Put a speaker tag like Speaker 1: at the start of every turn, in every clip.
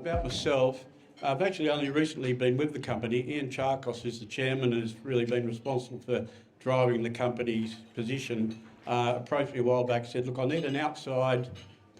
Speaker 1: about myself. I've actually only recently been with the company. Ian Charkos, who's the chairman and has really been responsible for driving the company's position, approached me a while back and said, look, I need an outside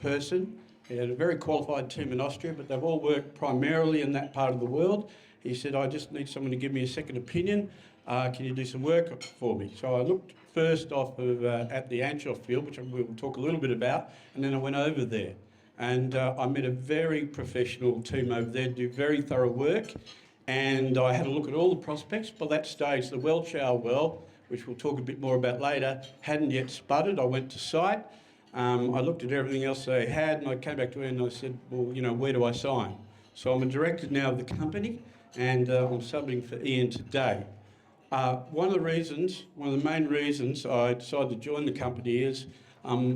Speaker 1: person. He had a very qualified team in Austria, but they've all worked primarily in that part of the world. He said, I just need someone to give me a second opinion. Can you do some work for me? So I looked first off of, at the onshore field, which we'll talk a little bit about, and then I went over there. And I met a very professional team over there, do very thorough work, and I had a look at all the prospects. By that stage, the Welchow well, which we'll talk a bit more about later, hadn't yet spudded. I went to site, I looked at everything else they had, and I came back to Ian and I said, well, you know, where do I sign? So I'm a director now of the company, and I'm subbing for Ian today. One of the main reasons I decided to join the company is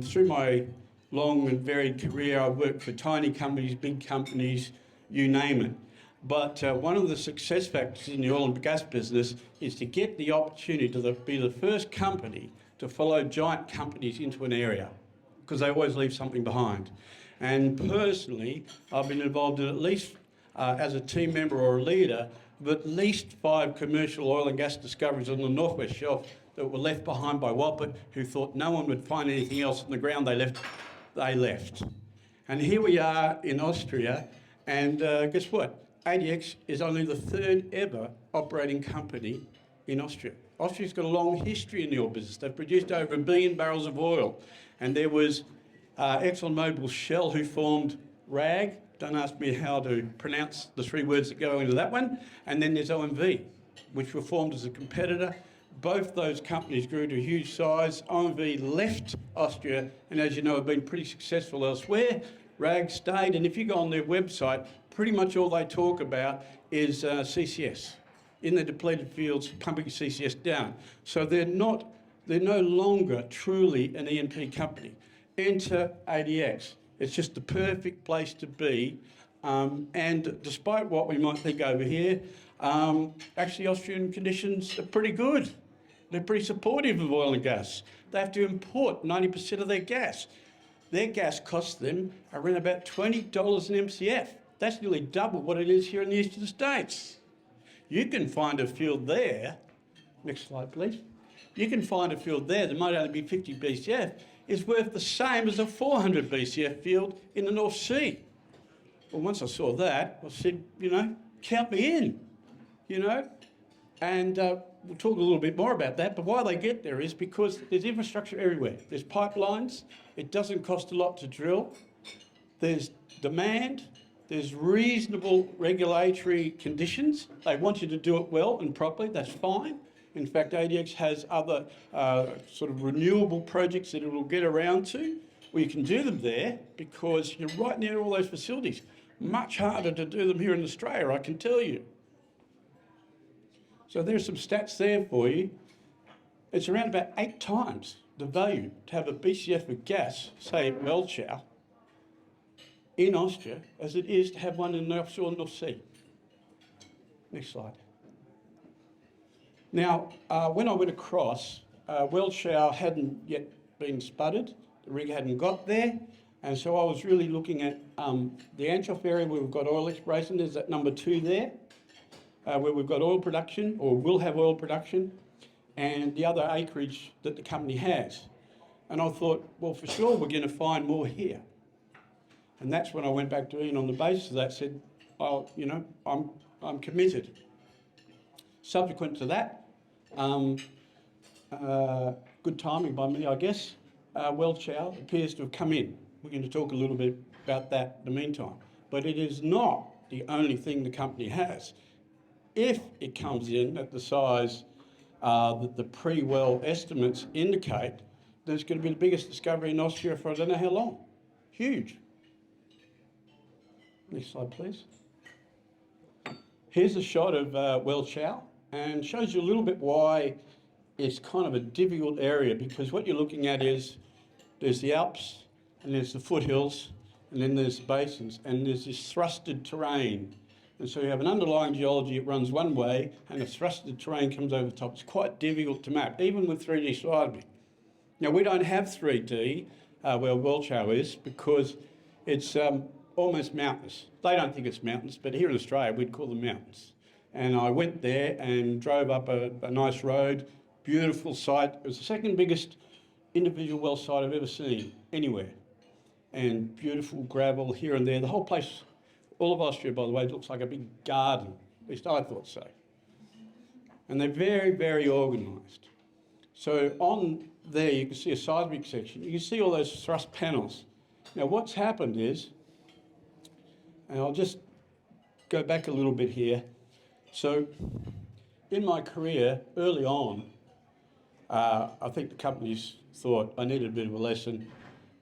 Speaker 1: through my long and varied career, I've worked for tiny companies, big companies, you name it. But one of the success factors in the oil and gas business is to get the opportunity to be the first company to follow giant companies into an area, because they always leave something behind. And personally, I've been involved in at least, as a team member or a leader, of at least 5 commercial oil and gas discoveries on the Northwest Shelf that were left behind by Wapit, who thought no one would find anything else in the ground they left. And here we are in Austria, and guess what? ADX is only the 3rd ever operating company in Austria. Austria's got a long history in the oil business. They've produced over 1 billion barrels of oil. And there was ExxonMobil's Shell who formed RAG. Don't ask me how to pronounce the 3 words that go into that one. And then there's OMV, which were formed as a competitor. Both those companies grew to a huge size. OMV left Austria, and as you know, have been pretty successful elsewhere. RAG stayed, and if you go on their website, pretty much all they talk about is CCS. In the depleted fields, pumping CCS down. So they're no longer truly an E&P company. Enter ADX. It's just the perfect place to be. And despite what we might think over here, actually Austrian conditions are pretty good. They're pretty supportive of oil and gas. They have to import 90% of their gas. Their gas costs them around about $20 an MCF. That's nearly double what it is here in the eastern states. You can find a field there, next slide please. You can find a field there that might only be 50 BCF, is worth the same as a 400 BCF field in the North Sea. Well, once I saw that, I said, you know, count me in, you know. And we'll talk a little bit more about that, but why they get there is because there's infrastructure everywhere. There's pipelines, it doesn't cost a lot to drill, there's demand, there's reasonable regulatory conditions. They want you to do it well and properly, that's fine. In fact, ADX has other sort of renewable projects that it will get around to. Well, you can do them there because you're right near all those facilities. Much harder to do them here in Australia, I can tell you. So there's some stats there for you. It's around about 8 times the value to have a BCF of gas, say at Welchow, in Austria, as it is to have one in the offshore North Sea. Next slide. Now, when I went across, Welchow hadn't yet been spudded, the rig hadn't got there, and so I was really looking at the Anshoff area where we've got oil exploration. There's that number 2 there, where we've got oil production, or will have oil production, and the other acreage that the company has. And I thought, well, for sure we're going to find more here. And that's when I went back to Ian on the basis of that, said, oh, you know, I'm committed. Subsequent to that, good timing by me, I guess, Welchow appears to have come in. We're going to talk a little bit about that in the meantime. But it is not the only thing the company has. If it comes in at the size that the pre-well estimates indicate, then it's going to be the biggest discovery in Austria for I don't know how long. Huge. Next slide, please. Here's a shot of Welchow, and shows you a little bit why it's kind of a difficult area, because what you're looking at is there's the Alps, and there's the foothills, and then there's the basins, and there's this thrusted terrain. And so you have an underlying geology, it runs one way, and a thrusted terrain comes over the top. It's quite difficult to map, even with 3D seismic. Now, we don't have 3D where Welchow is, because it's almost mountainous. They don't think it's mountainous, but here in Australia we'd call them mountains. And I went there and drove up a nice road, beautiful site. It was the second biggest individual well site I've ever seen anywhere. And beautiful gravel here and there. The whole place, all of Austria, by the way, looks like a big garden. At least I thought so. And they're very, very organised. So on there you can see a seismic section. You can see all those thrust panels. Now what's happened is, and I'll just go back a little bit here. So in my career, early on, I think the companies thought I needed a bit of a lesson,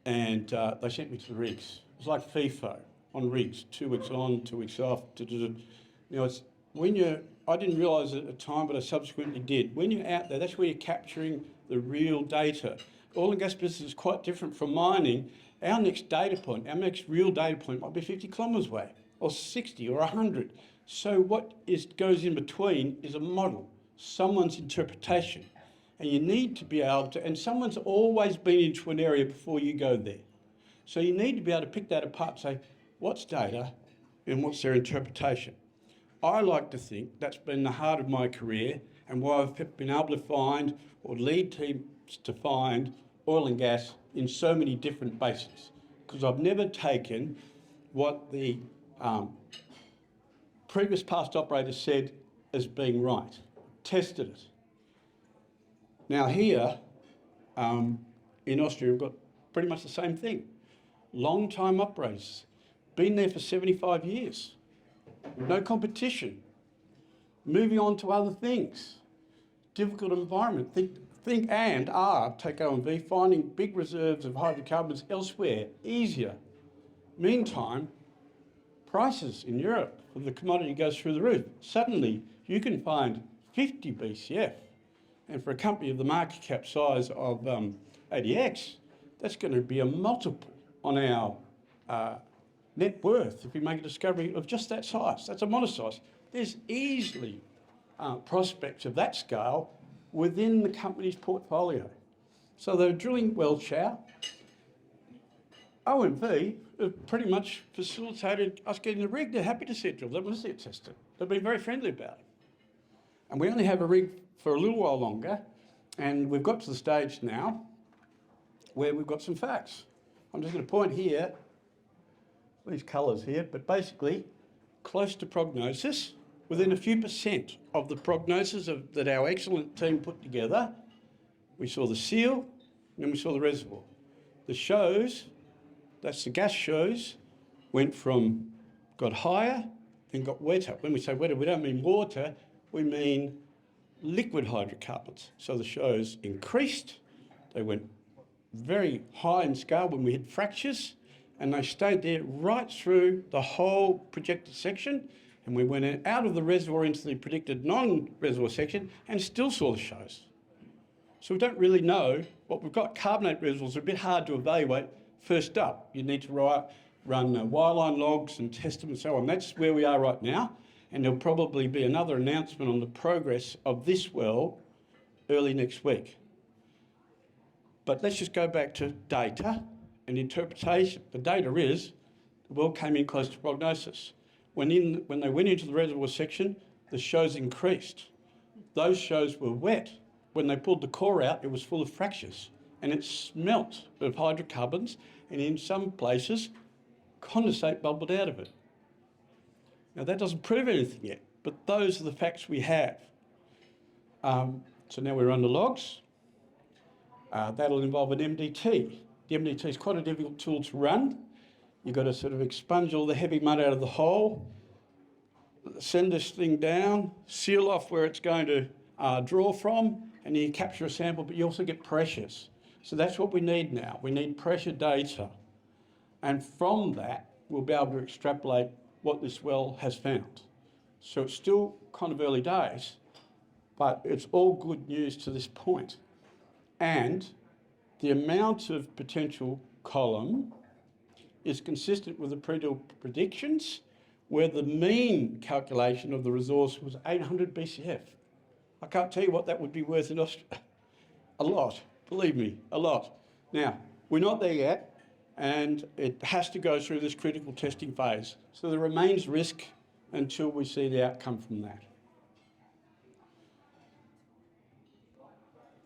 Speaker 1: and they sent me to the rigs. It was like FIFO on rigs, 2 weeks on, 2 weeks off. You know, it's when I didn't realise it at the time, but I subsequently did. When you're out there, that's where you're capturing the real data. Oil and gas business is quite different from mining. Our next data point, our next real data point might be 50 kilometres away, or 60 or 100. So what goes in between is a model, someone's interpretation. And you need to be able to, and someone's always been into an area before you go there. So you need to be able to pick that apart and say, what's data and what's their interpretation? I like to think that's been the heart of my career and why I've been able to find or lead teams to find oil and gas in so many different basins. Because I've never taken what the previous past operators said as being right, tested it. Now here in Austria, we've got pretty much the same thing. Long-time operators, been there for 75 years. No competition, moving on to other things. Difficult environment, think and are, take OMV, finding big reserves of hydrocarbons elsewhere, easier. Meantime, prices in Europe of the commodity goes through the roof. Suddenly, you can find 50 Bcf. And for a company of the market cap size of ADX, that's going to be a multiple on our net worth if we make a discovery of just that size. That's a monocyte. There's easily prospects of that scale within the company's portfolio. So they're drilling well chow. OMV have pretty much facilitated us getting the rig. They're happy to see it drilled. They want to see it tested. They've been very friendly about it. And we only have a rig for a little while longer, and we've got to the stage now where we've got some facts. I'm just going to point here, these colours here, but basically close to prognosis, within a few percent of the prognosis that our excellent team put together. We saw the seal, and then we saw the reservoir. The shows, that's the gas shows, got higher, then got wetter. When we say wetter, we don't mean water, we mean liquid hydrocarbons. So the shows increased, they went very high in scale when we hit fractures, and they stayed there right through the whole projected section, and we went out of the reservoir into the predicted non-reservoir section and still saw the shows. So we don't really know what we've got. Carbonate reservoirs are a bit hard to evaluate first up. You need to run wireline logs and test them and so on. That's where we are right now, and there'll probably be another announcement on the progress of this well early next week. But let's just go back to data and interpretation. The data is the well came in close to prognosis. When they went into the reservoir section, the shows increased. Those shows were wet. When they pulled the core out, it was full of fractures, and it smelt of hydrocarbons, and in some places, condensate bubbled out of it. Now that doesn't prove anything yet, but those are the facts we have. So now we're under logs. That'll involve an MDT. The MDT is quite a difficult tool to run. You've got to sort of expunge all the heavy mud out of the hole, send this thing down, seal off where it's going to draw from, and you capture a sample, but you also get pressures. So that's what we need now. We need pressure data. And from that, we'll be able to extrapolate what this well has found. So it's still kind of early days, but it's all good news to this point. And the amount of potential column is consistent with the pre-drill predictions, where the mean calculation of the resource was 800 Bcf. I can't tell you what that would be worth in Austria. A lot, believe me, a lot. Now, we're not there yet. and it has to go through this critical testing phase. So there remains risk until we see the outcome from that.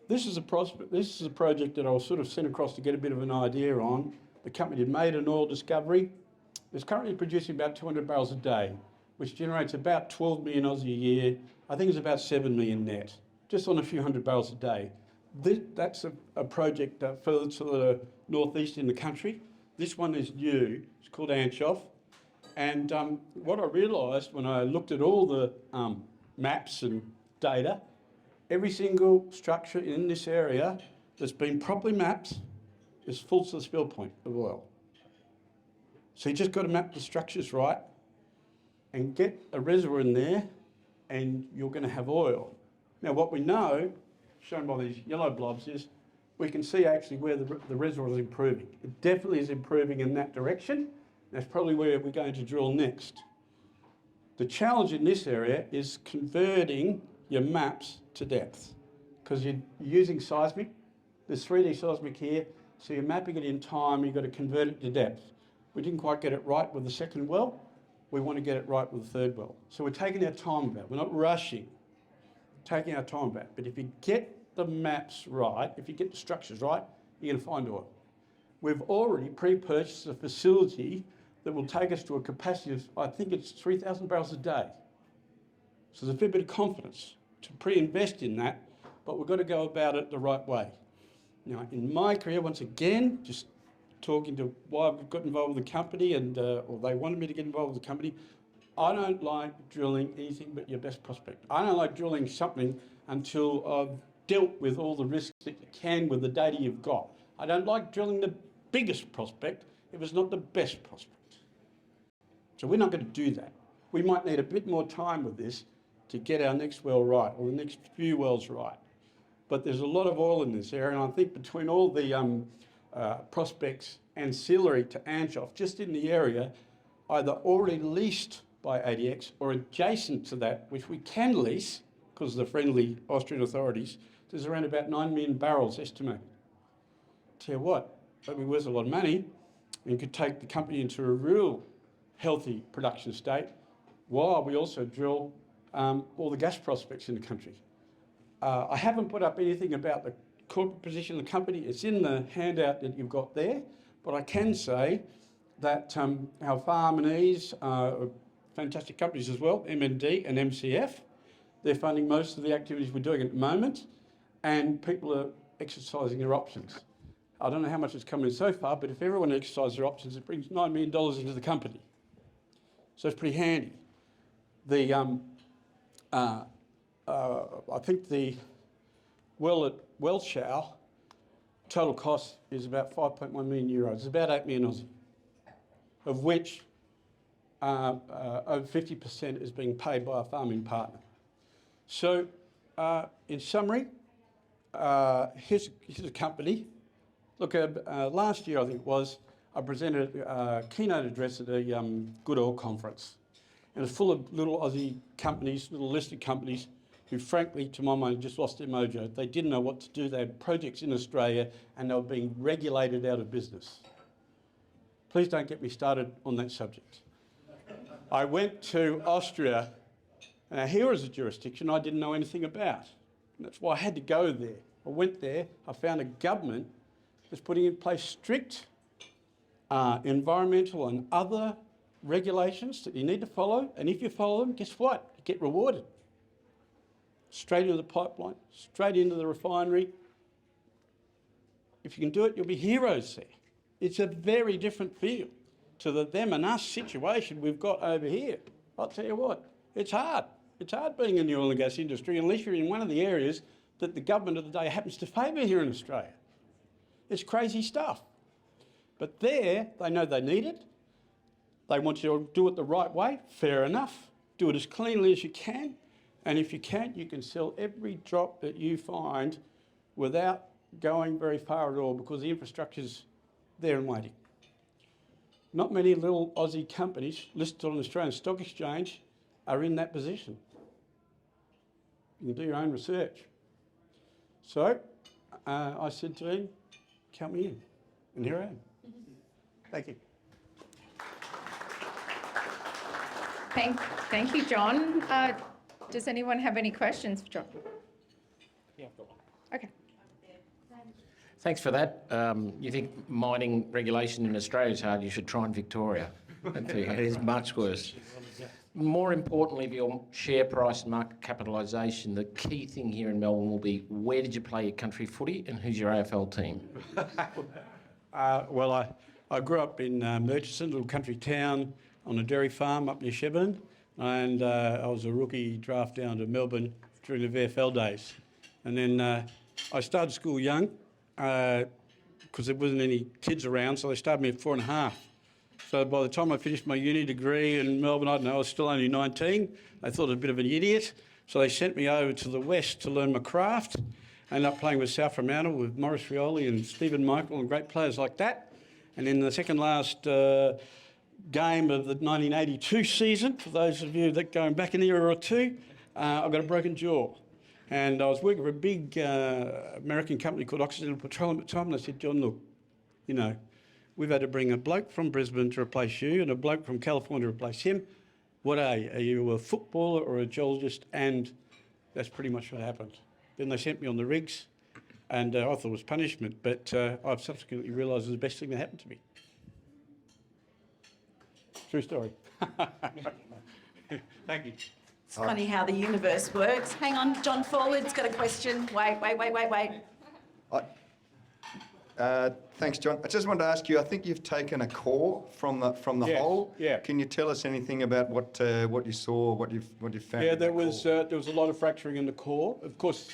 Speaker 1: This is a project that I was sort of sent across to get a bit of an idea on. The company had made an oil discovery. It's currently producing about 200 barrels a day, which generates about 12 million Aussie a year. I think it's about 7 million net, just on a few hundred barrels a day. That's a project further to the northeast in the country. This one is new. It's called Anshoff. And what I realised when I looked at all the maps and data, every single structure in this area that's been properly mapped is full to the spill point of oil. So you just got to map the structures right and get a reservoir in there and you're going to have oil. Now what we know, shown by these yellow blobs, is we can see actually where the reservoir is improving. It definitely is improving in that direction. That's probably where we're going to drill next. The challenge in this area is converting your maps to depth, because you're using seismic. There's 3D seismic here, so you're mapping it in time, you've got to convert it to depth. We didn't quite get it right with the second well. We want to get it right with the third well. So we're taking our time about. We're not rushing, taking our time about. But if you get the maps right, if you get the structures right, you're going to find oil. We've already pre-purchased a facility that will take us to a capacity of, I think it's 3,000 barrels a day. So there's a fair bit of confidence to pre-invest in that, but we've got to go about it the right way. Now, in my career, once again, just talking to why I've got involved with the company and or they wanted me to get involved with the company, I don't like drilling anything but your best prospect. I don't like drilling something until I've dealt with all the risks that you can with the data you've got. I don't like drilling the biggest prospect if it's not the best prospect. So we're not going to do that. We might need a bit more time with this to get our next well right, or the next few wells right. But there's a lot of oil in this area, and I think between all the prospects ancillary to Anshoff, just in the area, either already leased by ADX or adjacent to that, which we can lease because of the friendly Austrian authorities, there's around about 9 million barrels estimated. Tell you what, that'd be worth a lot of money and could take the company into a real healthy production state while we also drill all the gas prospects in the country. I haven't put up anything about the corporate position of the company. It's in the handout that you've got there, but I can say that our farminees are fantastic companies as well, MND and MCF. They're funding most of the activities we're doing at the moment, and people are exercising their options. I don't know how much has come in so far, but if everyone exercises their options, it brings $9 million into the company. So it's pretty handy. I think the well at Welshow, total cost is about 5.1 million euros. It's about 8 million Aussie, of which over 50% is being paid by a farming partner. So in summary, here's a company. Look, last year I think it was, I presented a keynote address at a Good Oil conference. And it's full of little Aussie companies, little listed companies, who frankly, to my mind, just lost their mojo. They didn't know what to do. They had projects in Australia and they were being regulated out of business. Please don't get me started on that subject. I went to Austria. Now here is a jurisdiction I didn't know anything about. And that's why I had to go there. I went there, I found a government that's putting in place strict environmental and other regulations that you need to follow, and if you follow them, guess what? You get rewarded. Straight into the pipeline, straight into the refinery. If you can do it, you'll be heroes there. It's a very different feel to the them and us situation we've got over here. I'll tell you what, it's hard. It's hard being in the oil and gas industry unless you're in one of the areas that the government of the day happens to favour here in Australia. It's crazy stuff. But there, they know they need it. They want you to do it the right way, fair enough. Do it as cleanly as you can. And if you can't, you can sell every drop that you find without going very far at all because the infrastructure's there and waiting. Not many little Aussie companies listed on the Australian Stock Exchange are in that position. You can do your own research. So I said to him, count me in. And here I am. Thank you.
Speaker 2: Thank you, John. Does anyone have any questions for John?
Speaker 3: Yeah, I've got one.
Speaker 2: Okay.
Speaker 3: Thanks for that. You think mining regulation in Australia is hard, you should try in Victoria. It is much worse. More importantly, for your share price and market capitalisation, the key thing here in Melbourne will be where did you play your country footy and who's your AFL team?
Speaker 1: Well, I grew up in Murchison, a little country town on a dairy farm up near Shepparton, and I was a rookie draft down to Melbourne during the VFL days. And then I started school young because there wasn't any kids around, so they started me at 4.5. So by the time I finished my uni degree in Melbourne, I don't know, I was still only 19. They thought I was a bit of an idiot. So they sent me over to the west to learn my craft. I ended up playing with South Fremantle with Maurice Rioli and Stephen Michael and great players like that. And in the second last game of the 1982 season, for those of you that going back an era or two, I got a broken jaw. And I was working for a big American company called Occidental Petroleum at the time, and I said, John, look, you know, we've had to bring a bloke from Brisbane to replace you and a bloke from California to replace him. What are you? Are you a footballer or a geologist? And that's pretty much what happened. Then they sent me on the rigs, and I thought it was punishment, but I've subsequently realised it was the best thing that happened to me. True story. Thank you.
Speaker 4: It's funny how the universe works. Hang on, John Forward's got a question. Wait.
Speaker 5: Thanks, John. I just wanted to ask you, I think you've taken a core from the
Speaker 1: Yes,
Speaker 5: hole.
Speaker 1: yeah.
Speaker 5: Can you tell us anything about what you saw, what you found?
Speaker 1: Yeah,
Speaker 5: in
Speaker 1: there
Speaker 5: the
Speaker 1: was
Speaker 5: core?
Speaker 1: a lot of fracturing in the core. Of course,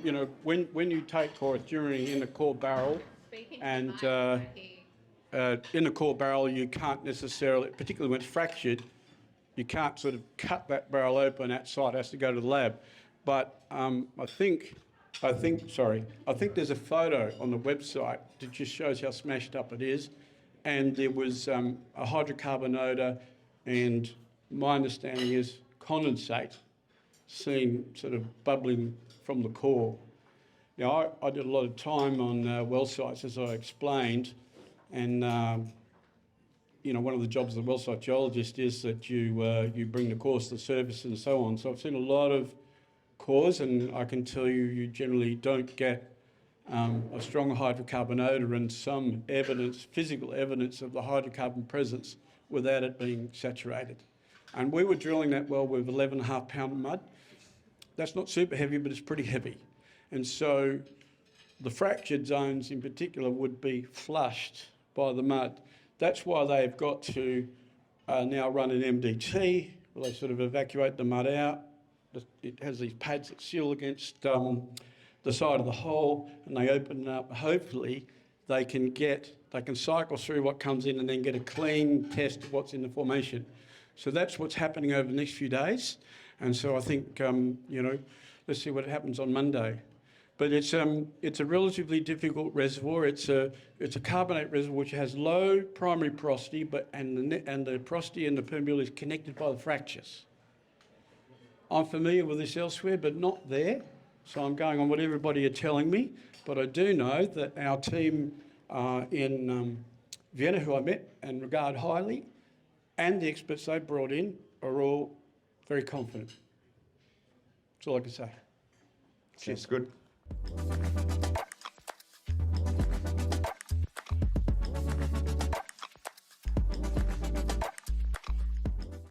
Speaker 1: you know, when you take core, it's generally in a core barrel, and in the core barrel you can't necessarily, particularly when it's fractured, you can't sort of cut that barrel open. That site has to go to the lab. But I think there's a photo on the website that just shows how smashed up it is. And there was a hydrocarbon odour, and my understanding is condensate seen sort of bubbling from the core. Now, I did a lot of time on well sites, as I explained, and you know, one of the jobs of the well site geologist is that you bring the cores to the surface and so on. So I've seen a lot of cores, and I can tell you, you generally don't get a strong hydrocarbon odour and some evidence, physical evidence of the hydrocarbon presence without it being saturated. And we were drilling that well with 11.5 pound mud. That's not super heavy, but it's pretty heavy. And so the fractured zones in particular would be flushed by the mud. That's why they've got to now run an MDT, where they sort of evacuate the mud out. It has these pads that seal against the side of the hole, and they open it up. Hopefully they can cycle through what comes in and then get a clean test of what's in the formation. So that's what's happening over the next few days. And so I think, you know, let's see what happens on Monday. But it's a relatively difficult reservoir. It's a carbonate reservoir which has low primary porosity, and the porosity and the permeability is connected by the fractures. I'm familiar with this elsewhere, but not there. So I'm going on what everybody are telling me. But I do know that our team in Vienna, who I met and regard highly, and the experts they brought in, are all very confident. That's all I can say.
Speaker 5: Sounds good.